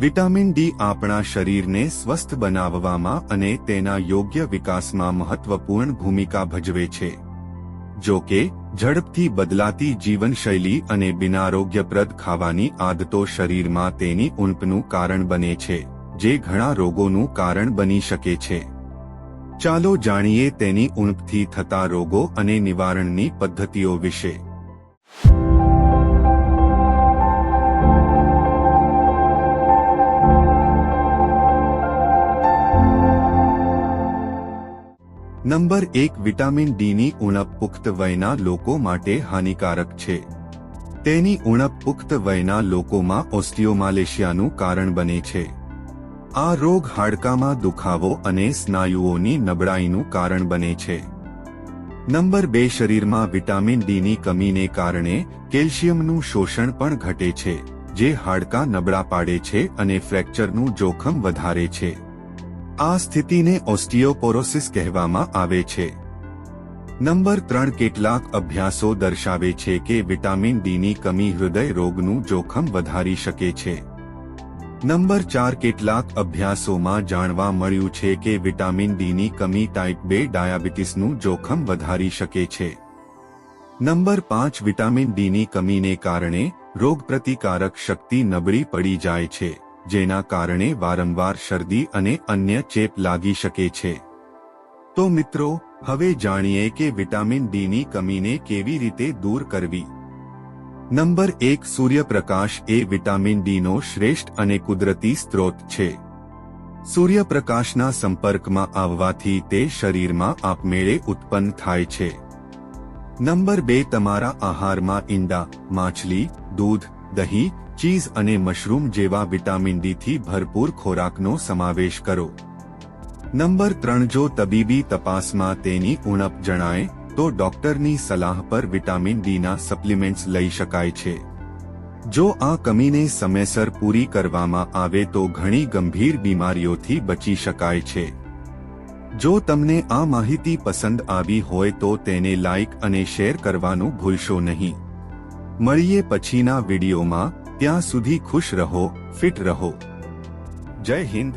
Vitamin D આપણા શરીરને સ્વસ્થ બનાવવામાં અને તેના યોગ્ય વિકાસમાં મહત્વપૂર્ણ ભૂમિકા ભજવે છે. જો કે ઝડપથી બદલાતી જીવનશૈલી અને બિનઆરોગ્યપ્રદ ખાવાની આદતો શરીરમાં તેની ઉણપનું કારણ બને છે, જે ઘણા રોગોનું કારણ બની શકે છે. ચાલો જાણીએ તેની ઉણપથી થતા રોગો અને નિવારણની પદ્ધતિઓ વિશે. નંબર 1. વિટામિન ડીની ઉણપ પુખ્ત વયના લોકો માટે હાનિકારક છે. તેની ઉણપ પુખ્ત વયના લોકોમાં ઓસ્ટિયોમાલેશિયાનું કારણ બને છે. આ રોગ હાડકામાં દુખાવો અને સ્નાયુઓની નબળાઈનું કારણ બને છે. નંબર 2. શરીરમાં વિટામિન ડીની કમીને કારણે કેલ્શિયમનું શોષણ પણ ઘટે છે, જે હાડકાં નબળા પાડે છે અને ફ્રેક્ચરનું જોખમ વધારે છે. આ સ્થિતિને ઓસ્ટિયોપોરોસિસ કહેવામાં આવે છે. નંબર 3. કેટલાક અભ્યાસો દર્શાવે છે કે વિટામિન ડીની કમી હૃદય રોગનું જોખમ વધારી શકે છે. નંબર 4. કેટલાક અભ્યાસોમાં જાણવા મળ્યું છે કે વિટામિન ડીની કમી ટાઈપ 2 ડાયાબિટીસનું જોખમ વધારી શકે છે. નંબર 5. વિટામિન ડીની કમીને કારણે રોગપ્રતિકારક શક્તિ નબળી પડી જાય છે, જેના કારણે વારંવાર શરદી અને અન્ય ચેપ લાગી શકે છે. તો મિત્રો, હવે જાણીએ કે વિટામિન ડીની કમીને કેવી રીતે દૂર કરવી. નંબર 1. સૂર્યપ્રકાશ એ વિટામિન ડીનો શ્રેષ્ઠ અને કુદરતી સ્ત્રોત છે. સૂર્યપ્રકાશના સંપર્કમાં આવવાથી તે શરીરમાં આપમેળે ઉત્પન્ન થાય છે. નંબર 2. તમારા આહારમાં ઈંડા, માછલી, દૂધ, દહીં, ચીઝ અને મશરૂમ જેવા વિટામિન ડીથી ભરપૂર ખોરાકનો સમાવેશ કરો. નંબર 3. જો તબીબી તપાસમાં તેની ઉણપ જણાય તો ડોક્ટરની સલાહ પર વિટામિન ડીના સપ્લિમેન્ટ્સ લઈ શકાય છે. જો આ કમીને સમયસર પૂરી કરવામાં આવે તો ઘણી ગંભીર બીમારીઓથી બચી શકાય છે. જો તમને આ માહિતી પસંદ આવી હોય તો તેને લાઇક અને શેર કરવાનું ભૂલશો નહીં. મળીએ પછીના વિડીયોમાં. ત્યાં સુધી ખુશ રહો, ફિટ રહો. જય હિન્દ.